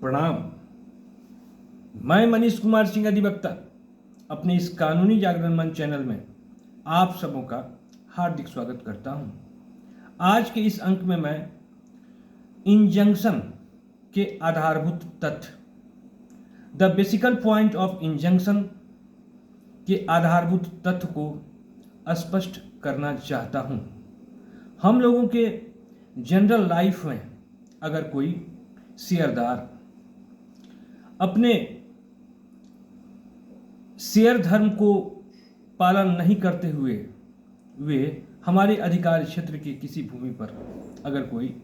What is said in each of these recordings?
प्रणाम। मैं मनीष कुमार सिंह अधिवक्ता अपने इस कानूनी जागरण मंच चैनल में आप सबों का हार्दिक स्वागत करता हूं। आज के इस अंक में मैं इंजंक्शन के आधारभूत तथ्य, the basical point of injunction के आधारभूत तथ्य को स्पष्ट करना चाहता हूं। हम लोगों के जनरल लाइफ में अगर कोई शेयरदार अपने शेयर धर्म को पालन नहीं करते हुए वे हमारे अधिकार क्षेत्र की किसी भूमि पर अगर कोई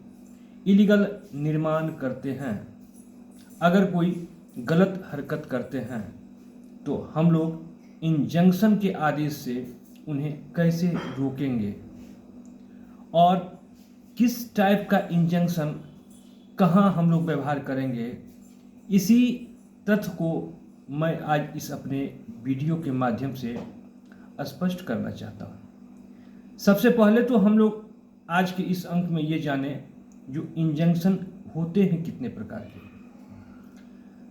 इलीगल निर्माण करते हैं, अगर कोई गलत हरकत करते हैं, तो हम लोग इंजंक्शन के आदेश से उन्हें कैसे रोकेंगे और किस टाइप का इंजंक्शन कहाँ हम लोग व्यवहार करेंगे, इसी तथ्य को मैं आज इस अपने वीडियो के माध्यम से स्पष्ट करना चाहता हूँ। सबसे पहले तो हम लोग आज के इस अंक में ये जाने जो इंजंक्शन होते हैं कितने प्रकार के।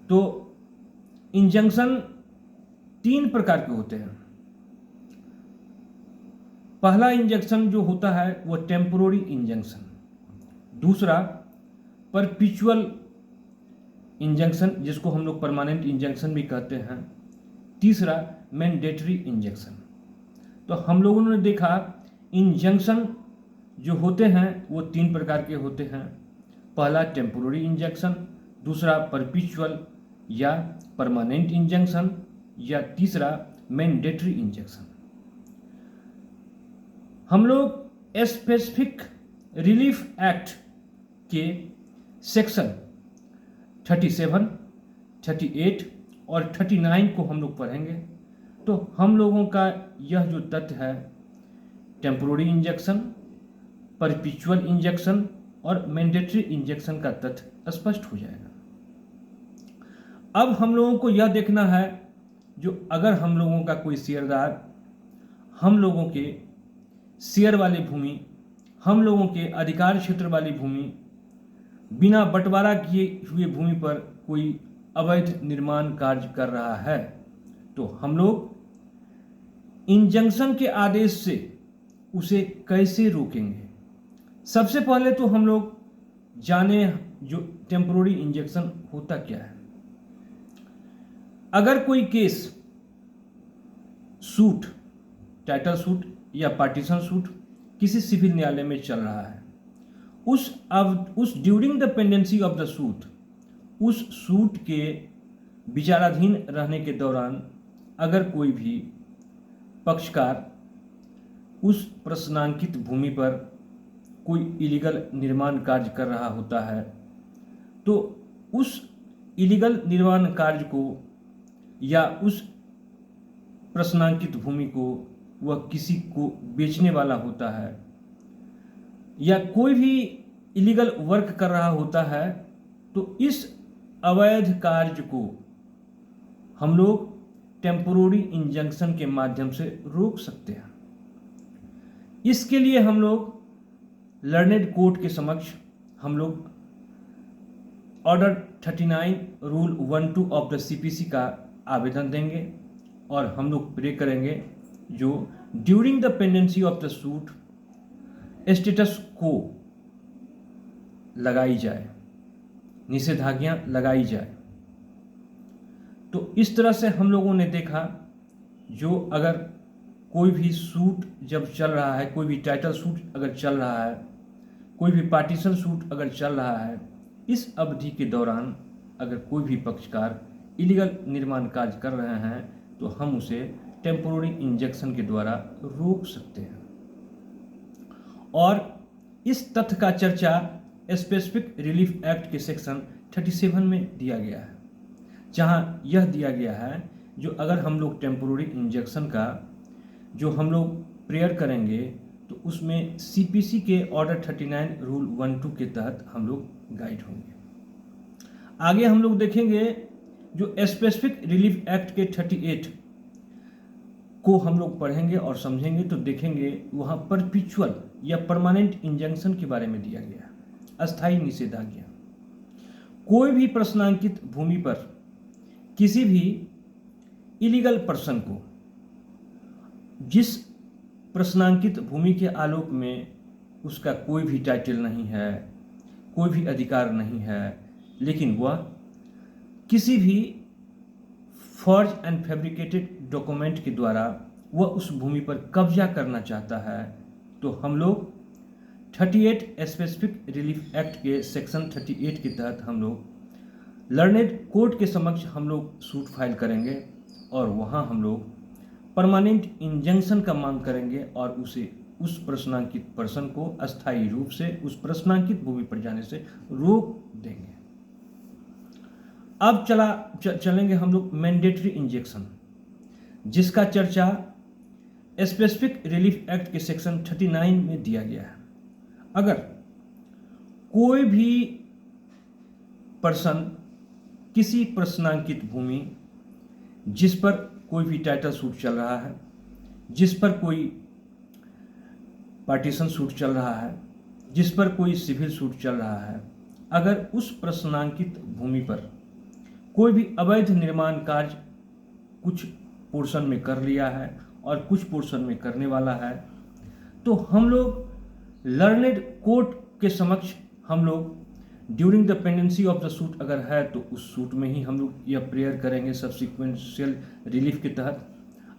तो इंजंक्शन 3 प्रकार के होते हैं। पहला इंजंक्शन जो होता है वो टेम्पोररी इंजंक्शन, दूसरा परपेचुअल इंजंक्शन जिसको हम लोग परमानेंट इंजंक्शन भी कहते हैं, तीसरा मैंडेटरी इंजंक्शन। तो हम लोगों ने देखा इंजंक्शन जो होते हैं वो 3 प्रकार के होते हैं। पहला टेम्पोररी इंजंक्शन, दूसरा परपेचुअल या परमानेंट इंजंक्शन, या तीसरा मैंडेटरी इंजंक्शन। हम लोग स्पेसिफिक रिलीफ एक्ट के सेक्शन 37, 38 और 39 को हम लोग पढ़ेंगे। तो हम लोगों का यह जो तथ्य है टेम्पोररी इंजेक्शन, परपेचुअल इंजेक्शन और मैंडेटरी इंजेक्शन का तथ्य स्पष्ट हो जाएगा। अब हम लोगों को यह देखना है जो अगर हम लोगों का कोई शेयरदार हम लोगों के शेयर वाली भूमि, हम लोगों के अधिकार क्षेत्र वाली भूमि, बिना बंटवारा किए हुए भूमि पर कोई अवैध निर्माण कार्य कर रहा है, तो हम लोग इंजंक्शन के आदेश से उसे कैसे रोकेंगे। सबसे पहले तो हम लोग जाने जो टेम्पोररी इंजेक्शन होता क्या है। अगर कोई केस सूट, टाइटल सूट या पार्टीशन सूट किसी सिविल न्यायालय में चल रहा है, उस during the pendency of the suit, उस सूट के विचाराधीन रहने के दौरान अगर कोई भी पक्षकार उस प्रश्नांकित भूमि पर कोई इलीगल निर्माण कार्य कर रहा होता है, तो उस इलीगल निर्माण कार्य को या उस प्रश्नांकित भूमि को वह किसी को बेचने वाला होता है या कोई भी इलीगल वर्क कर रहा होता है, तो इस अवैध कार्य को हम लोग टेम्पोररी इंजंक्शन के माध्यम से रोक सकते हैं। इसके लिए हम लोग लर्नेड कोर्ट के समक्ष हम लोग order 39 rule 12 of the CPC का आवेदन देंगे और हम लोग प्रे करेंगे जो during the pendency of the suit status को लगाई जाए, निषेधाज्ञा लगाई जाए। तो इस तरह से हम लोगों ने देखा जो अगर कोई भी सूट जब चल रहा है, कोई भी टाइटल सूट अगर चल रहा है, कोई भी पार्टीशन सूट अगर चल रहा है, इस अवधि के दौरान अगर कोई भी पक्षकार इलीगल निर्माण कार्य कर रहे हैं तो हम उसे टेम्पोररी इंजेक्शन के द्वारा रोक सकते हैं। और इस तथ्य का चर्चा स्पेसिफिक रिलीफ एक्ट के सेक्शन 37 में दिया गया है, जहां यह दिया गया है जो अगर हम लोग टेम्पोररी इंजेक्शन का जो हम लोग प्रेयर करेंगे तो उसमें सीपीसी के ऑर्डर 39 रूल 12 के तहत हम लोग गाइड होंगे। आगे हम लोग देखेंगे जो स्पेसिफिक रिलीफ एक्ट के 38 को हम लोग पढ़ेंगे और समझेंगे तो देखेंगे वहाँ परपेचुअल या परमानेंट इंजंक्शन के बारे में दिया गया है, अस्थायी निषेधाज्ञा। कोई भी प्रश्नांकित भूमि पर किसी भी इलीगल पर्सन को जिस प्रश्नांकित भूमि के आलोक में उसका कोई भी टाइटल नहीं है, कोई भी अधिकार नहीं है, लेकिन वह किसी भी फॉर्ज एंड फैब्रिकेटेड डॉक्यूमेंट के द्वारा वह उस भूमि पर कब्जा करना चाहता है, तो हम लोग 38 स्पेसिफिक रिलीफ एक्ट के सेक्शन 38 के तहत हम लोग लर्नेड कोर्ट के समक्ष हम लोग सूट फाइल करेंगे और वहाँ हम लोग परमानेंट इंजंक्शन का मांग करेंगे और उसे उस प्रश्नांकित पर्सन को अस्थायी रूप से उस प्रश्नांकित भूमि पर जाने से रोक देंगे। अब चलेंगे हम लोग मैंडेटरी इंजेक्शन, जिसका चर्चा स्पेसिफिक रिलीफ एक्ट के सेक्शन 39 में दिया गया है। अगर कोई भी पर्सन किसी प्रश्नांकित भूमि जिस पर कोई भी टाइटल सूट चल रहा है, जिस पर कोई पार्टीशन सूट चल रहा है, जिस पर कोई सिविल सूट चल रहा है, अगर उस प्रश्नांकित भूमि पर कोई भी अवैध निर्माण कार्य कुछ पोर्शन में कर लिया है और कुछ पोर्शन में करने वाला है, तो हम लोग लर्नेड कोर्ट के समक्ष हम लोग during the pendency of the suit अगर है तो उस सूट में ही हम लोग यह प्रेयर करेंगे सब्सिक्वेंशियल रिलीफ के तहत।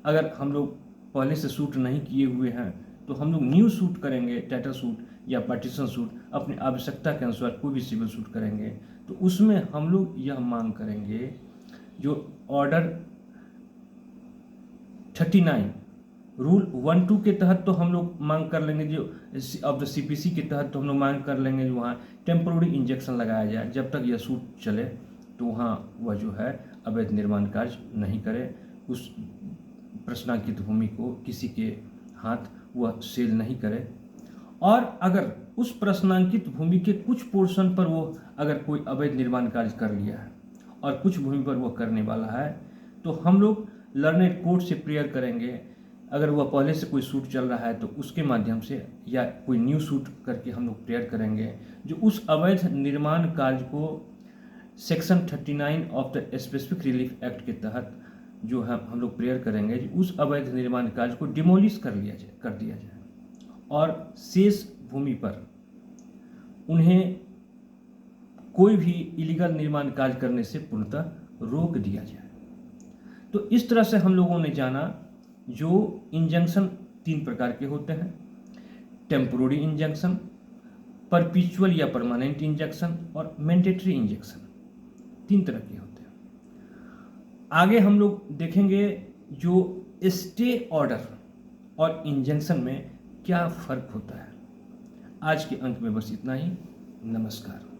अगर हम लोग पहले से सूट नहीं किए हुए हैं तो हम लोग न्यू सूट करेंगे, टाइटल सूट या पार्टीशन सूट, अपनी आवश्यकता के अनुसार कोई भी सिविल सूट करेंगे। तो उसमें हम लोग यह मांग करेंगे जो ऑर्डर 39 रूल 1-2 के तहत तो हम लोग मांग कर लेंगे, जो ऑफ द सीपीसी के तहत तो हम लोग मांग कर लेंगे जो वहाँ टेम्पोररी इंजेक्शन लगाया जाए, जब तक यह सूट चले तो वहाँ वह जो है अवैध निर्माण कार्य नहीं करे, उस प्रश्नांकित भूमि को किसी के हाथ वह सेल नहीं करे। और अगर उस प्रश्नांकित भूमि के कुछ पोर्शन पर वो अगर कोई अवैध निर्माण कार्य कर लिया है और कुछ भूमि पर वह करने वाला है, तो हम लोग लर्नेड कोर्ट से प्रेयर करेंगे। अगर वह पहले से कोई सूट चल रहा है तो उसके माध्यम से या कोई न्यू सूट करके हम लोग प्रेयर करेंगे जो उस अवैध निर्माण कार्य को section 39 of the specific relief act के तहत जो है हम लोग प्रेयर करेंगे उस अवैध निर्माण कार्य को डिमोलिश कर दिया जाए और शेष भूमि पर उन्हें कोई भी इलीगल निर्माण कार्य करने से पूर्णतः रोक दिया जाए। तो इस तरह से हम लोगों ने जाना जो इंजंक्शन 3 प्रकार के होते हैं, टेम्पोररी इंजंक्शन, परपिचुअल या परमानेंट इंजंक्शन और मैंडेटरी इंजंक्शन, 3 तरह के होते हैं। आगे हम लोग देखेंगे जो स्टे ऑर्डर और इंजंक्शन में क्या फ़र्क होता है। आज के अंक में बस इतना ही। नमस्कार।